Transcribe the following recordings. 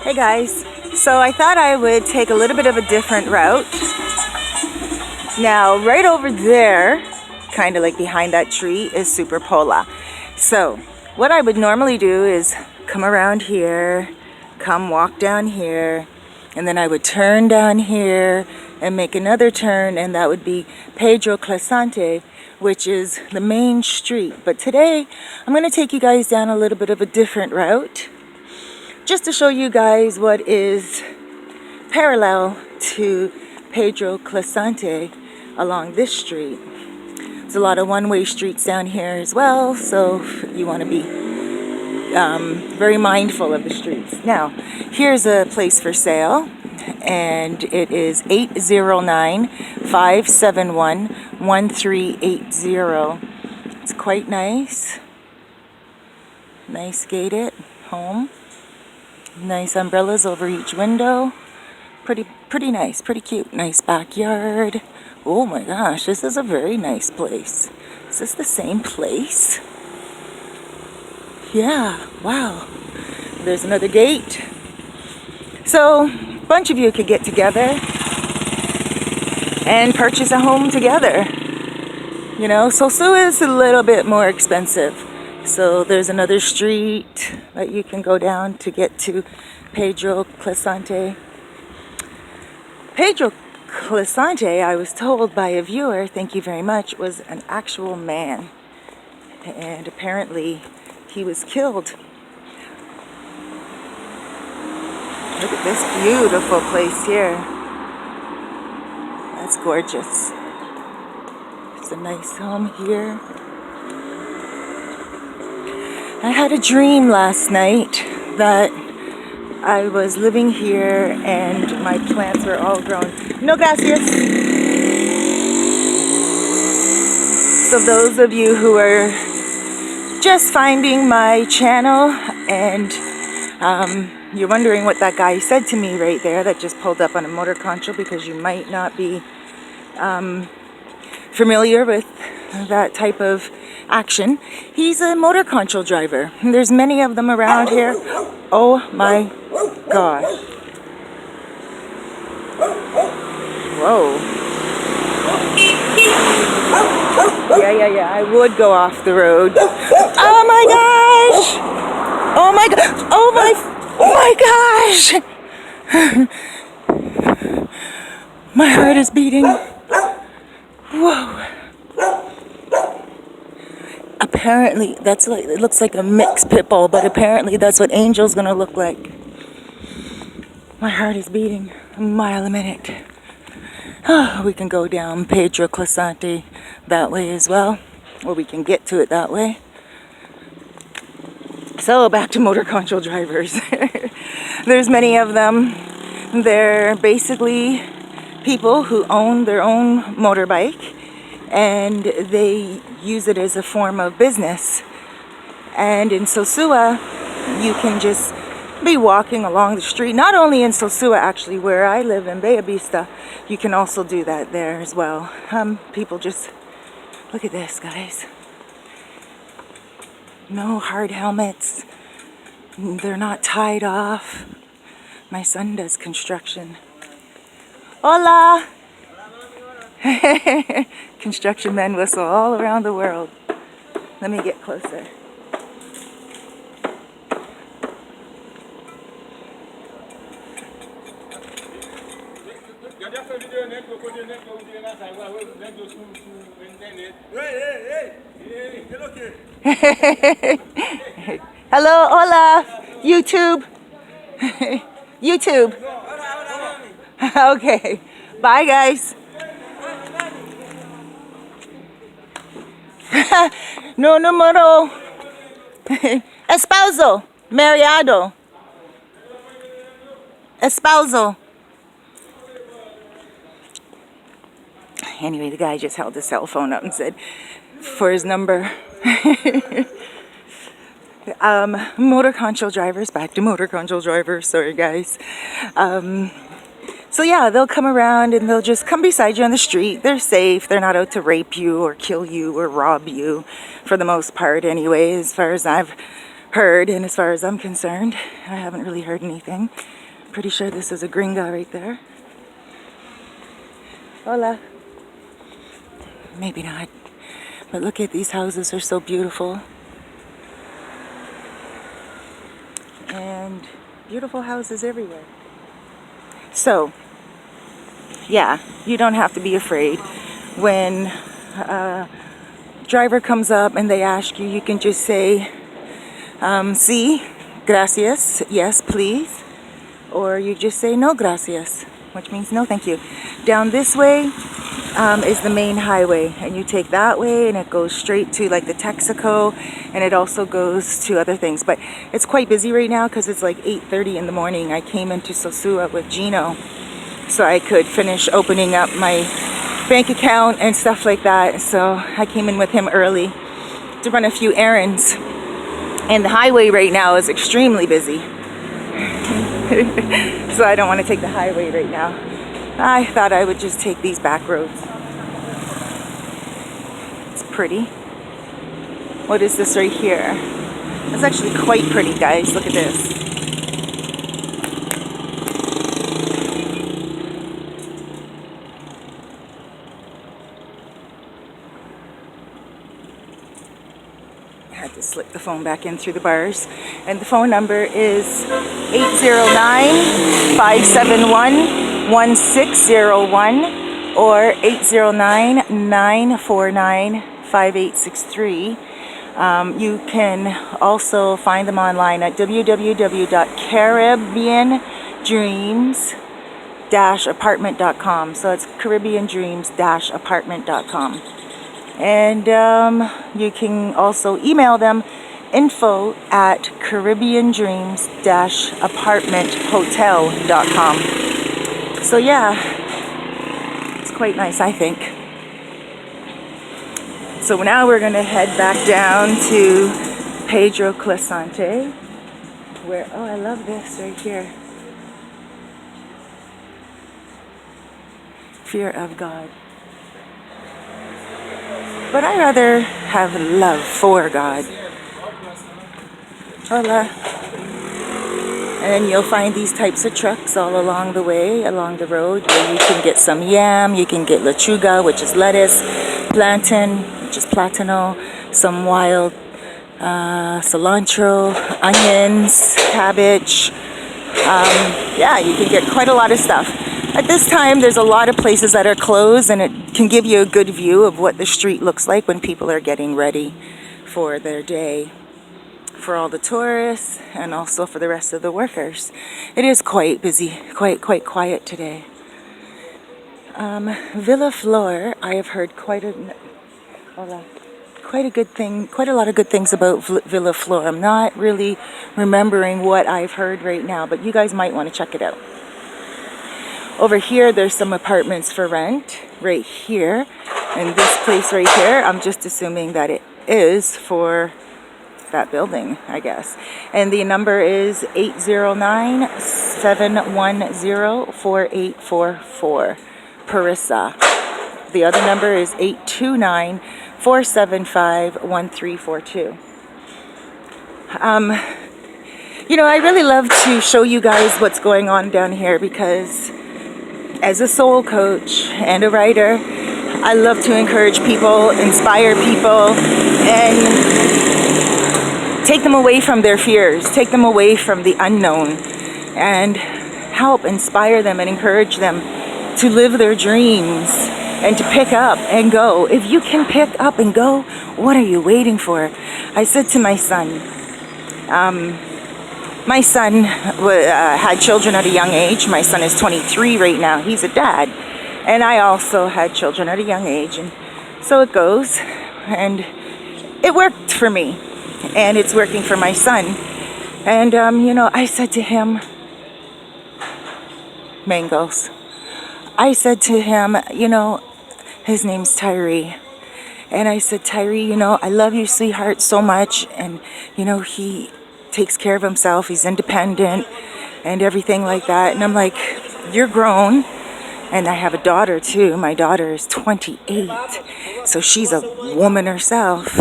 Hey guys, so I thought I would take a little bit of a different route. Now, right over there, kind of like behind that tree, is Superpola. So, what I would normally do is come around here, come walk down here, and then I would turn down here and make another turn, and that would be Pedro Clasante, which is the main street. But today, I'm going to take you guys down a little bit of a different route, just to show you guys what is parallel to Pedro Clasante along this street. There's a lot of one-way streets down here as well, so you want to be very mindful of the streets. Now, here's a place for sale, and it is 809-571-1380. It's quite nice. Nice gated home. Nice umbrellas over each window. Pretty nice, pretty cute. Nice backyard. Oh my gosh, this is a very nice place. Is this the same place? Yeah, wow. There's another gate. So, a bunch of you could get together and purchase a home together. You know, Sosua is a little bit more expensive. So there's another street that you can go down to get to Pedro Clasante. Pedro Clasante, I was told by a viewer, thank you very much, was an actual man. And apparently he was killed. Look at this beautiful place here. That's gorgeous. It's a nice home here. I had a dream last night that I was living here and my plants were all grown. No gracias. So those of you who are just finding my channel and you're wondering what that guy said to me right there that just pulled up on a motor concho, because you might not be familiar with that type of action. He's a motor concho driver. There's many of them around here. Oh my gosh. Whoa. Yeah. I would go off the road. Oh my gosh. Oh my god. Oh my gosh. My heart is beating. Whoa. Apparently, that's like, it looks like a mixed pit bull, but apparently that's what Angel's gonna look like. My heart is beating a mile a minute. Oh, we can go down Pedro Clasante that way as well, or we can get to it that way. So back to motor control drivers. There's many of them. They're basically people who own their own motorbike, and they use it as a form of business. And in Sosua, you can just be walking along the street. Not only in Sosua, actually, where I live in Bella Vista, you can also do that there as well. People just, look at this, guys. No hard helmets. They're not tied off. My son does construction. Hola! Construction men whistle all around the world. Let me get closer. Hello, hola, YouTube. YouTube. Okay, bye guys. No número. Esposo. Mariado. Esposo. Anyway, the guy just held his cell phone up and said for his number. Motor control drivers, back to motor control drivers, sorry guys. So yeah, they'll come around and they'll just come beside you on the street. They're safe. They're not out to rape you or kill you or rob you, for the most part anyway, as far as I've heard, and as far as I'm concerned, I haven't really heard anything. Pretty sure this is a gringa right there. Hola. Maybe not. But look at these houses, they're so beautiful. And beautiful houses everywhere. So, yeah, you don't have to be afraid. When a driver comes up and they ask you, you can just say, sí, gracias, yes, please. Or you just say, no, gracias, which means no, thank you. Down this way is the main highway, and you take that way and it goes straight to like the Texaco, and it also goes to other things. But it's quite busy right now because it's like 8:30 in the morning. I came into Sosua with Gino so I could finish opening up my bank account and stuff like that. So I came in with him early to run a few errands, and the highway right now is extremely busy. So I don't want to take the highway right now. I thought I would just take these back roads. It's pretty. What is this right here? It's actually quite pretty, guys. Look at this. I had to slip the phone back in through the bars. And the phone number is 809-571-1601 or 809-949-5863. You can also find them online at www.caribbeandreams-apartment.com. So it's caribbeandreams-apartment.com. And you can also email them info@caribbeandreams-apartmenthotel.com. So yeah, it's quite nice, I think. So now we're going to head back down to Pedro Clisante, where, oh, I love this right here. Fear of God. But I rather have love for God. Hola. And then you'll find these types of trucks all along the way, along the road, where you can get some yam, you can get lechuga, which is lettuce, plantain, which is platano, some wild cilantro, onions, cabbage. Yeah, you can get quite a lot of stuff. At this time, there's a lot of places that are closed, and it can give you a good view of what the street looks like when people are getting ready for their day, for all the tourists and also for the rest of the workers. It is quite busy, quite quiet today. Villa Flor, I have heard quite a good thing, quite a lot of good things about Villa Flor. I'm not really remembering what I've heard right now, but you guys might want to check it out. Over here, there's some apartments for rent right here. And this place right here, I'm just assuming that it is for that building, I guess. And the number is 809-710-4844, Parissa. The other number is 829-475-1342. You know, I really love to show you guys what's going on down here because as a soul coach and a writer, I love to encourage people, inspire people, and take them away from their fears, take them away from the unknown, and help inspire them and encourage them to live their dreams and to pick up and go. If you can pick up and go, what are you waiting for? I said to my son, my son had children at a young age. My son is 23 right now. He's a dad. And I also had children at a young age. And so it goes. And it worked for me. And it's working for my son. And, you know, I said to him, mangoes. I said to him, you know, his name's Tyree. And I said, Tyree, you know, I love you, sweetheart, so much. And, you know, he takes care of himself, he's independent and everything like that. And I'm like, you're grown. And I have a daughter too. My daughter is 28, so she's a woman herself.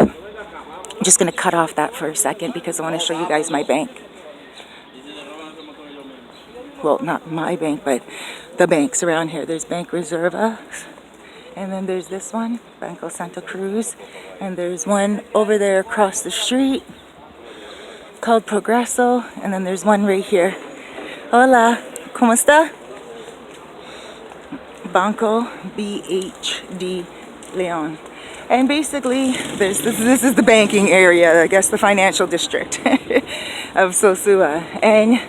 I'm just going to cut off that for a second because I want to show you guys my bank. Well, not my bank, but the banks around here. There's Bank Reserva, and then there's this one, Banco Santa Cruz, and there's one over there across the street called Progreso, and then there's one right here. Hola, ¿cómo está? Banco BHD Leon. And basically, this is the banking area, I guess the financial district of Sosua. And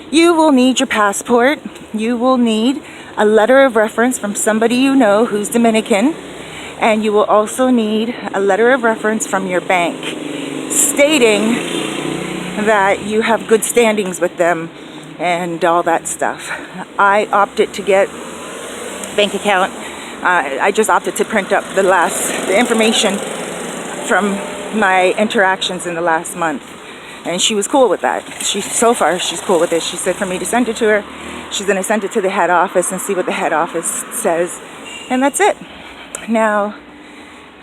you will need your passport. You will need a letter of reference from somebody you know who's Dominican. And you will also need a letter of reference from your bank stating that you have good standings with them and all that stuff. I opted to get bank account. I just opted to print up the information from my interactions in the last month, and she was cool with that. So far she's cool with it. She said for me to send it to her. She's gonna send it to the head office and see what the head office says, and that's it. Now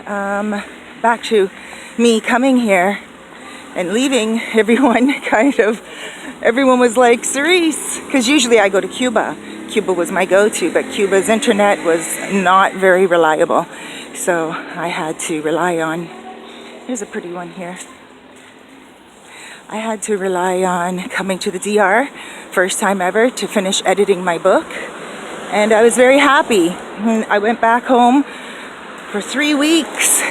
back to me coming here and leaving everyone. Everyone was like, Cerise, because usually I go to Cuba. Cuba was my go-to, but Cuba's internet was not very reliable. So I had to rely on, here's a pretty one here. I had to rely on coming to the DR, first time ever, to finish editing my book. And I was very happy. I went back home for 3 weeks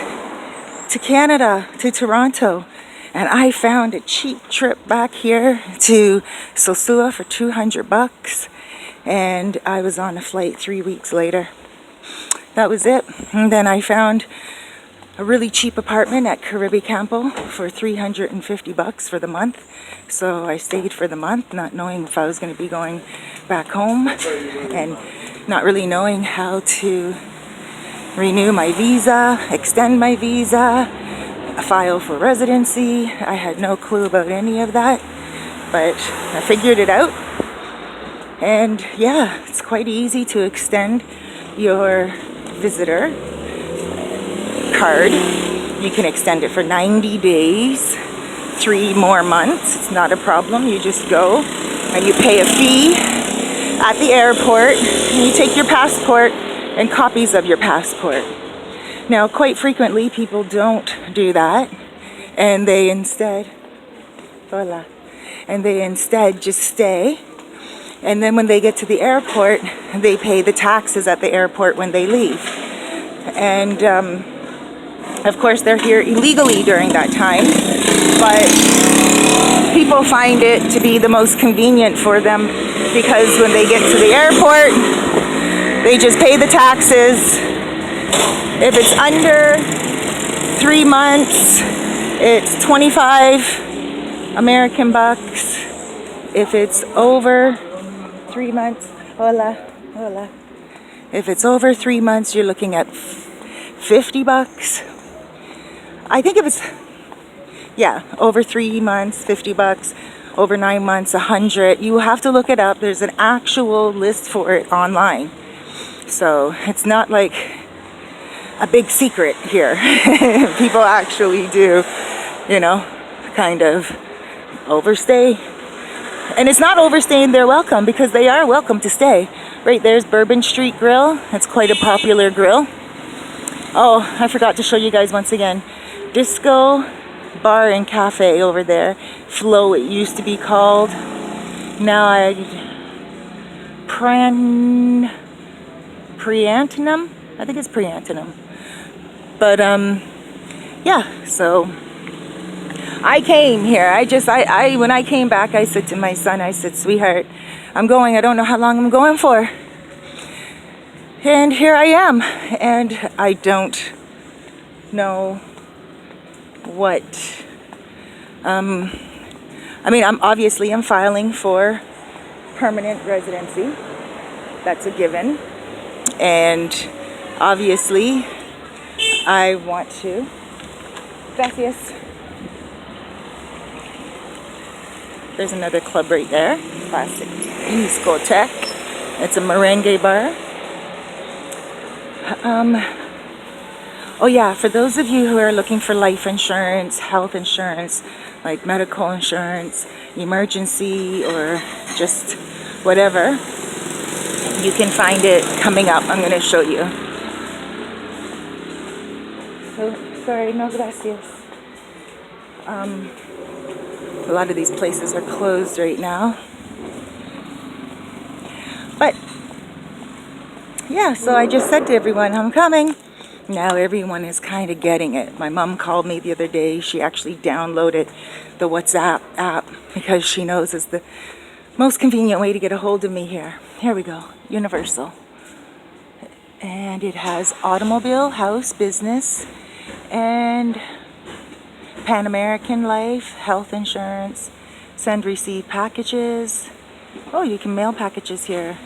to Canada, to Toronto. And I found a cheap trip back here to Sosua for $200. And I was on a flight 3 weeks later. That was it. And then I found a really cheap apartment at Caribe Campo for $350 for the month. So I stayed for the month, not knowing if I was going to be going back home and not really knowing how to renew my visa, extend my visa, file for residency. I had no clue about any of that, but I figured it out. And yeah, it's quite easy to extend your visitor card. You can extend it for 90 days, 3 more months. It's not a problem. You just go and you pay a fee at the airport, and you take your passport and copies of your passport. Now, quite frequently, people don't do that, and they instead, just stay. And then when they get to the airport, they pay the taxes at the airport when they leave. And of course, they're here illegally during that time, but people find it to be the most convenient for them, because when they get to the airport, they just pay the taxes. If it's under 3 months, it's 25 American bucks. If it's over 3 months, if it's over 3 months, you're looking at $50. I think if it's, over 3 months, $50. Over 9 months, $100. You have to look it up. There's an actual list for it online. So it's not like a big secret here. People actually do, kind of overstay. And it's not overstaying their welcome, because they are welcome to stay. Right there's Bourbon Street Grill. It's quite a popular grill. Oh, I forgot to show you guys once again. Disco Bar and Cafe over there. Flow, it used to be called. Now Priantinum? I think it's Priantinum. But so I came here. When I came back, I said to my son, I said, sweetheart, I'm going. I don't know how long I'm going for. And here I am. And I don't know what. I'm filing for permanent residency. That's a given. And obviously, I want to. Gracias. There's another club right there. Classic discotheque. It's a merengue bar. Oh yeah, for those of you who are looking for life insurance, health insurance, like medical insurance, emergency, or just whatever, you can find it coming up. I'm going to show you. Oh, sorry, no gracias. A lot of these places are closed right now. But yeah, so I just said to everyone, I'm coming. Now everyone is kind of getting it. My mom called me the other day. She actually downloaded the WhatsApp app because she knows it's the most convenient way to get a hold of me here. Here we go, Universal. And it has automobile, house, business, and Pan American Life, health insurance, send receive packages. Oh, you can mail packages here.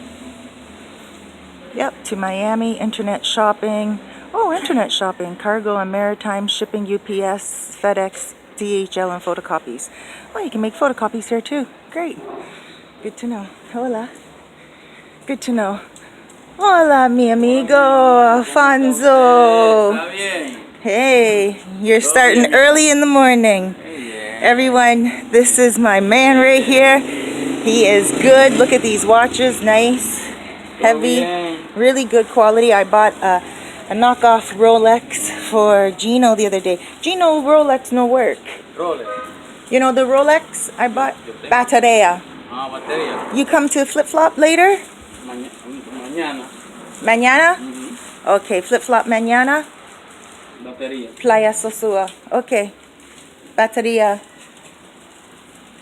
Yep, to Miami, internet shopping. Oh, internet shopping, cargo and maritime shipping, UPS, FedEx, DHL, and photocopies. Oh, you can make photocopies here too. Great. Good to know. Hola. Good to know. Hola, mi amigo, Alfonso. Hey, you're starting early in the morning. Everyone, this is my man right here. He is good. Look at these watches. Nice, heavy, really good quality. I bought a knockoff Rolex for Gino the other day. Gino, Rolex no work. Rolex. You know the Rolex I bought? Bateria. Bateria. You come to Flip Flop later? Mañana. Mañana? Okay, Flip Flop mañana. Bateria. Playa Sosua. Okay. Bateria.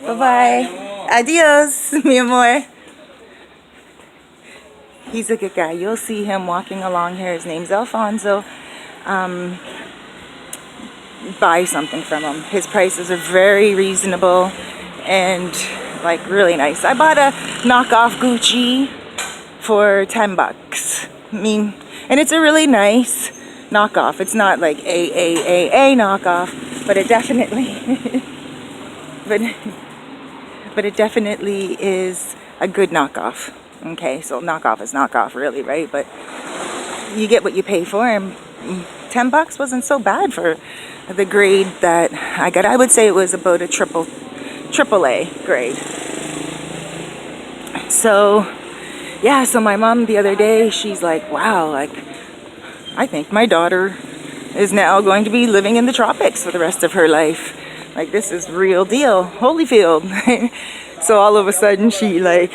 Bye-bye. Adios, mi amor. He's a good guy. You'll see him walking along here. His name's Alfonso. Buy something from him. His prices are very reasonable and like really nice. I bought a knockoff Gucci for $10. I mean, and it's a really nice knockoff. It's not like a knockoff, but it definitely but it definitely is a good knockoff. Okay, so knockoff is knockoff really, right? But you get what you pay for, and $10 wasn't so bad for the grade that I got. I would say it was about a triple A grade. So yeah, so my mom the other day, she's like, wow, like I think my daughter is now going to be living in the tropics for the rest of her life. Like, this is real deal, Holyfield. So all of a sudden she like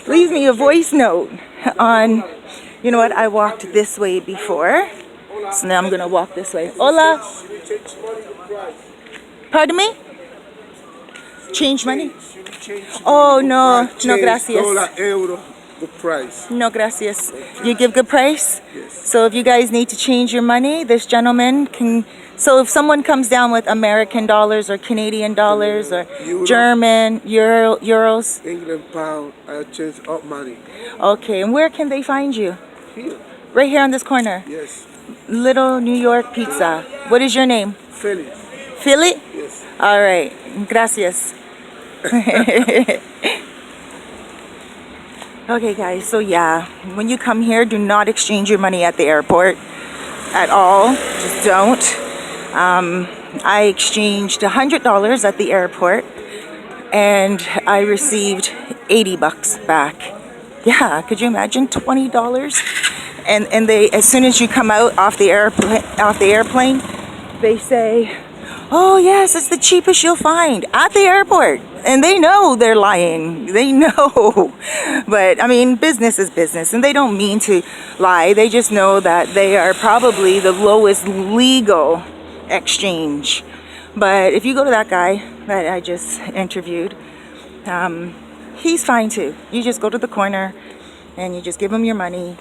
leaves me a voice note on, you know what, I walked this way before, so now I'm gonna walk this way. Hola. Pardon me? Change money? Oh no, no gracias. The price. No gracias. You give good price? Yes. So if you guys need to change your money, this gentleman can. So if someone comes down with American dollars or Canadian dollars or Euro. German, euros. England pound, I change up money. Okay, and where can they find you? Here. Right here on this corner. Yes. Little New York Pizza. What is your name? Philly. Philly? Yes. All right. Gracias. Okay guys, so yeah, when you come here, do not exchange your money at the airport at all. Just don't. I exchanged $100 at the airport and I received $80 back. Yeah, could you imagine? $20? And they, as soon as you come out off the airplane, they say, oh yes, it's the cheapest you'll find at the airport. And they know they're lying. They know. But I mean, business is business, and they don't mean to lie. They just know that they are probably the lowest legal exchange. But if you go to that guy that I just interviewed, he's fine too. You just go to the corner and you just give him your money,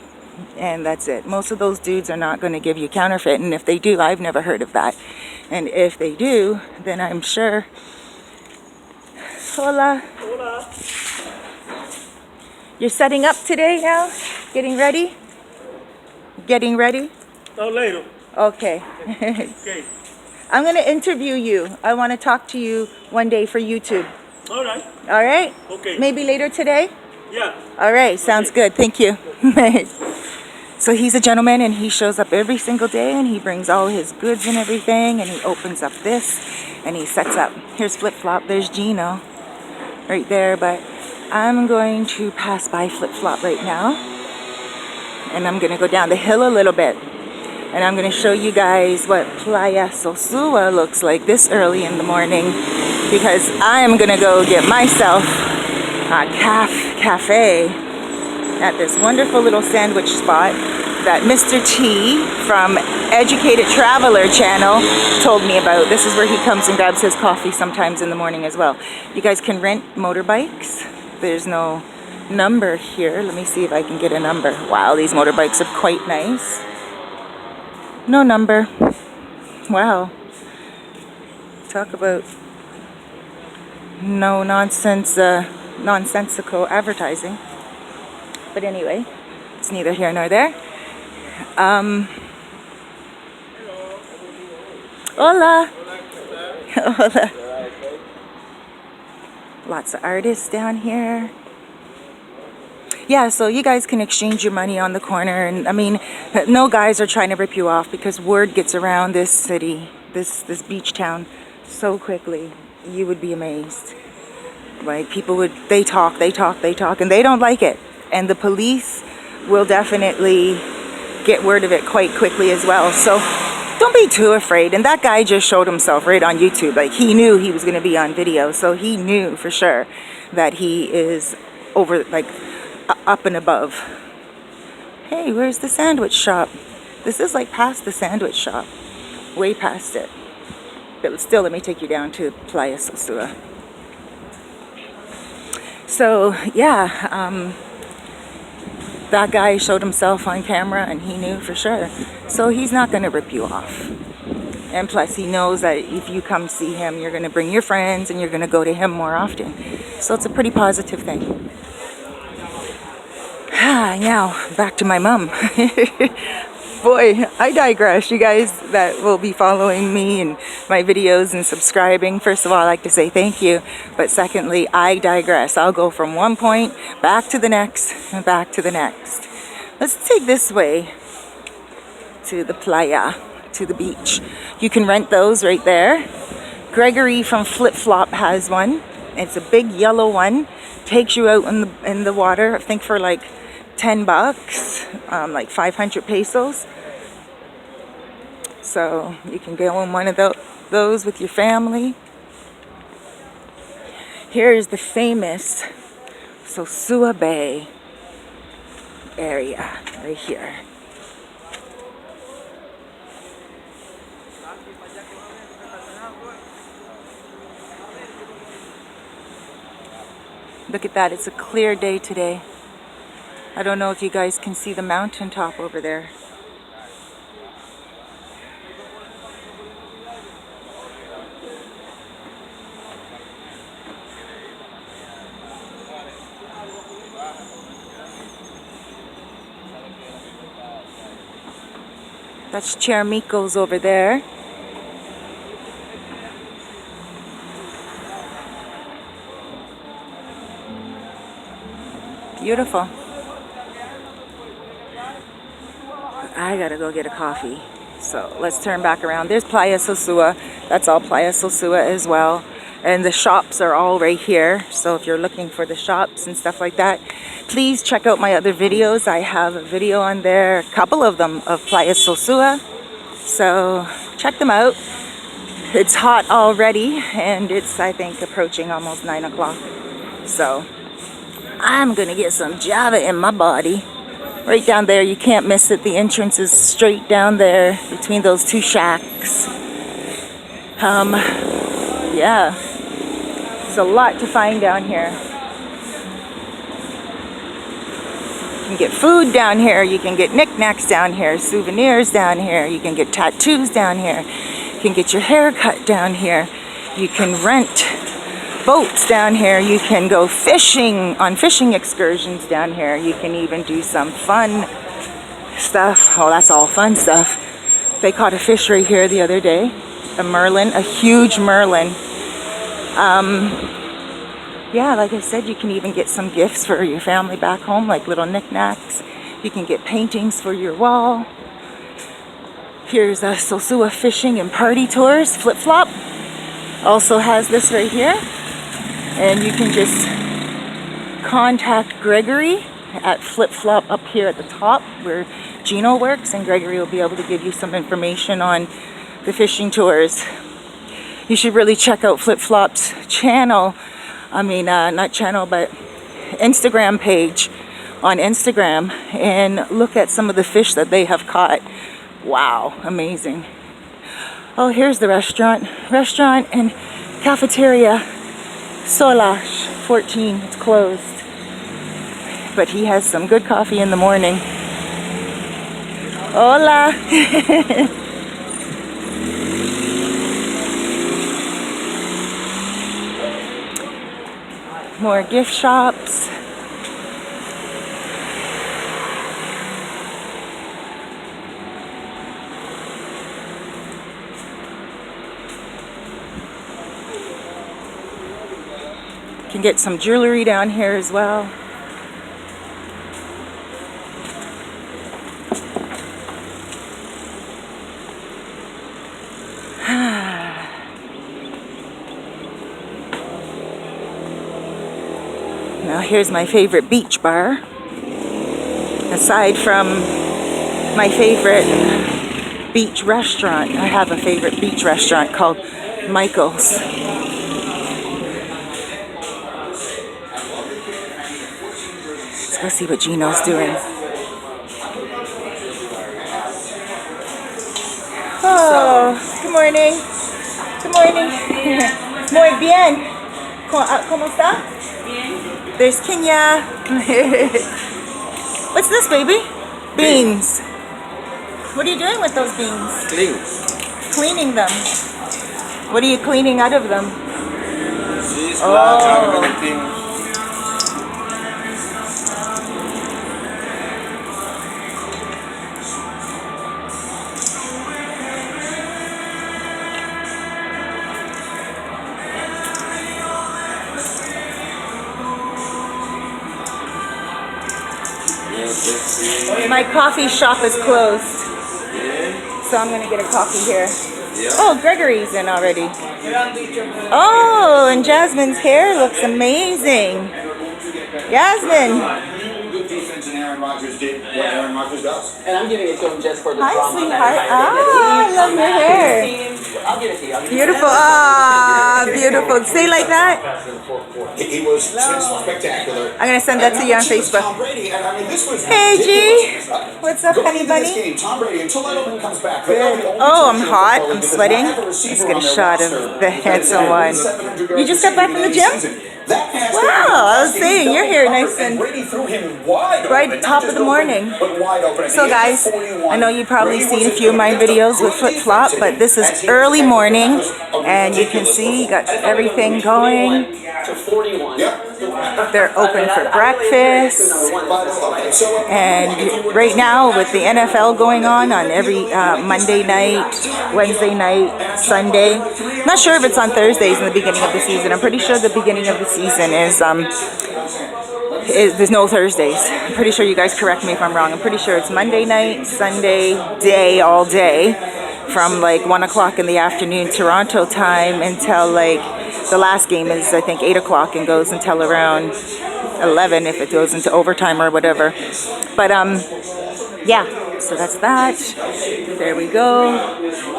and that's it. Most of those dudes are not going to give you counterfeit, and if they do, I've never heard of that. And if they do, then I'm sure. Hola. Hola. You're setting up today now? Getting ready? Getting ready? No, later. Okay. Okay. I'm going to interview you. I want to talk to you one day for YouTube. All right. All right? Okay. Maybe later today? Yeah. All right. Sounds good. Thank you. So he's a gentleman, and he shows up every single day, and he brings all his goods and everything, and he opens up this, and he sets up. Here's Flip Flop. There's Gino right there, but I'm going to pass by Flip Flop right now, and I'm going to go down the hill a little bit, and I'm going to show you guys what Playa Sosua looks like this early in the morning, because I'm going to go get myself a cafe at this wonderful little sandwich spot that Mr. T from Educated Traveler channel told me about. This is where he comes and grabs his coffee sometimes in the morning as well. You guys can rent motorbikes. There's no number here. Let me see if I can get a number. Wow, these motorbikes are quite nice. No number. Wow. Talk about no nonsense, nonsensical advertising. But anyway, it's neither here nor there. Hola. Hola. Lots of artists down here. Yeah, so you guys can exchange your money on the corner, and I mean, no guys are trying to rip you off, because word gets around this city, this beach town, so quickly. You would be amazed. Like, people would, they talk, and they don't like it. And the police will definitely get word of it quite quickly as well. So don't be too afraid. And that guy just showed himself right on YouTube. Like, he knew he was going to be on video. So he knew for sure that he is over, like, up and above. Hey, where's the sandwich shop? This is like past the sandwich shop. Way past it. But still, let me take you down to Playa Sosua. So, yeah, that guy showed himself on camera, and he knew for sure. So he's not going to rip you off. And plus, he knows that if you come see him, you're going to bring your friends, and you're going to go to him more often. So it's a pretty positive thing. Now, back to my mom. Boy, I digress. You guys that will be following me and my videos and subscribing, first of all, I'd like to say thank you. But secondly, I digress. I'll go from one point back to the next and back to the next. Let's take this way to the playa, to the beach. You can rent those right there. Gregory from Flip Flop has one. It's a big yellow one. Takes you out in the water, I think for like $10, like 500 pesos. So you can go on one of those with your family. Here is the famous Sosua Bay area right here. Look at that, it's a clear day today. I don't know if you guys can see the mountaintop over there. That's Chermico's over there. Beautiful. I gotta go get a coffee. So let's turn back around. There's Playa Sosua. That's all Playa Sosua as well. And the shops are all right here. So if you're looking for the shops and stuff like that, please check out my other videos. I have a video on there, a couple of them, of Playa Sosua. So check them out. It's hot already, and it's, I think, approaching almost 9 o'clock. So I'm gonna get some Java in my body. Right down there, you can't miss it. The entrance is straight down there between those two shacks. Yeah, there's a lot to find down here. You can get food down here. You can get knickknacks down here, souvenirs down here. You can get tattoos down here. You can get your hair cut down here. You can rent boats down here. You can go fishing on fishing excursions down here. You can even do some fun stuff. Oh, that's all fun stuff. They caught a fish right here the other day, a merlin, a huge merlin. Yeah, like I said, you can even get some gifts for your family back home, like little knickknacks. You can get paintings for your wall. Here's a Sosua Fishing and Party Tours flip-flop. Also has this right here. And you can just contact Gregory at flip-flop up here at the top where Gino works, and Gregory will be able to give you some information on the fishing tours. You should really check out Flip-Flop's channel. I mean, not channel, but Instagram page on Instagram, and look at some of the fish that they have caught. Wow, amazing. Oh, here's the restaurant and cafeteria. Solash 14, it's closed. But he has some good coffee in the morning. Hola. More gift shops. You can get some jewelry down here as well. Now here's my favorite beach bar. Aside from my favorite beach restaurant, I have a favorite beach restaurant called Michael's. Let's go see what Gino's doing. Oh, good morning. Good morning. Muy bien. ¿Cómo está? There's Kenya. What's this, baby? Beans. What are you doing with those beans? Clean. Cleaning them. What are you cleaning out of them? Oh. My coffee shop is closed, so I'm gonna get a coffee here. Oh, Gregory's in already. Oh, and Jasmine's hair looks amazing. Jasmine. Good defense, and Aaron Rodgers did what Aaron Rodgers does. And I'm giving it to him just for the Hi, drama. sweetheart. Ah, I love your hair. I'll give it to you. Beautiful. Ah, beautiful. Say like that. He was spectacular. I'm gonna send that to you on Facebook. Tom Brady, and I mean, this was Hey, G. What's up, Going honey into this bunny? game, Tom Brady, until Edelman comes back. Oh, I'm hot. I'm sweating. Let's get a shot of the handsome one. You just got back from the gym? Wow, I was saying, you're here nice and right top of the morning. So guys, I know you've probably seen a few of my videos with Flip Flop, but this is early morning, and you can see you got everything going. They're open for breakfast, and right now with the NFL going on every Monday night, Wednesday night, Sunday. Not sure if it's on Thursdays in the beginning of the season. I'm pretty sure the beginning of the season is there's no Thursdays. I'm pretty sure, you guys correct me if I'm wrong. I'm pretty sure it's Monday night, Sunday day, all day, from like 1 o'clock in the afternoon Toronto time until like the last game is I think 8 o'clock and goes until around 11 if it goes into overtime or whatever. But yeah, so that's that. There we go.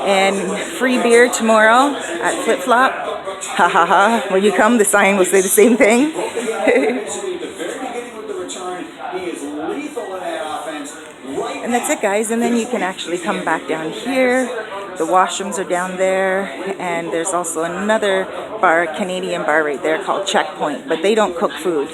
And free beer tomorrow at Flip Flop. Ha ha ha. When you come, the sign will say the same thing. And that's it, guys. And then you can actually come back down here. The washrooms are down there, and there's also another bar, Canadian bar right there called Checkpoint, but they don't cook food.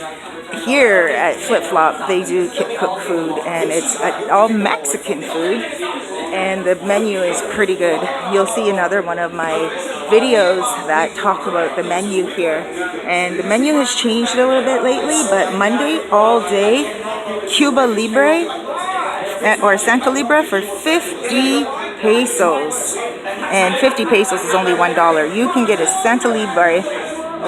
Here at Flip Flop, they do cook food, and it's all Mexican food, and the menu is pretty good. You'll see another one of my videos that talk about the menu here, and the menu has changed a little bit lately, but Monday all day, Cuba Libre or Santa Libre for 50 pesos, and 50 pesos is only $1. You can get a Santa Libre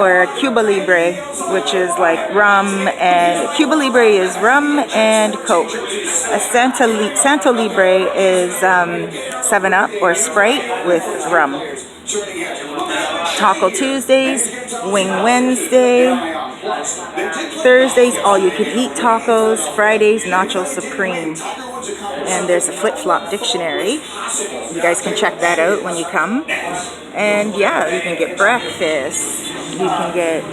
or Cuba Libre, which is like rum, and Cuba Libre is rum and Coke. A Santo Libre is 7-Up or Sprite with rum. Taco Tuesdays, Wing Wednesday, Thursdays all you can eat tacos, Fridays Nacho Supreme. And there's a flip-flop dictionary. You guys can check that out when you come. And yeah, you can get breakfast, you can get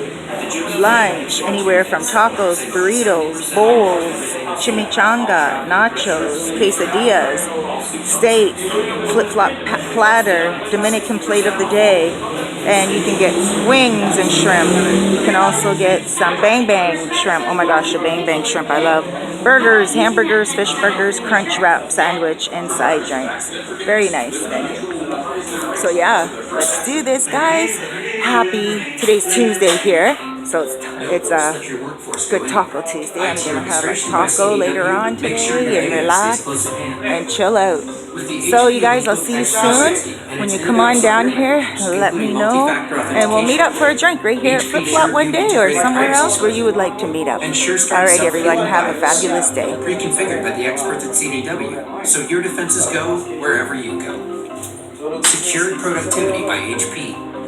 lunch, anywhere from tacos, burritos, bowls, chimichanga, nachos, quesadillas, steak, flip-flop platter, Dominican plate of the day, and you can get wings and shrimp. You can also get some bang bang shrimp. Oh my gosh, the bang bang shrimp I love. Burgers, hamburgers, fish burgers, crunch wrap sandwich, and side drinks. Very nice menu. So yeah, let's do this, guys. Today's Tuesday here, so it's a good Taco Tuesday. I'm gonna have a taco later on today and relax and chill out. So you guys, I'll see you soon. When you come on down here, let me know, and we'll meet up for a drink right here at Flip Flop one day, or somewhere else where you would like to meet up. Alright everyone, have a fabulous day. Pre-configured by the experts at CDW, so your defenses go wherever you go. Secured productivity by HP.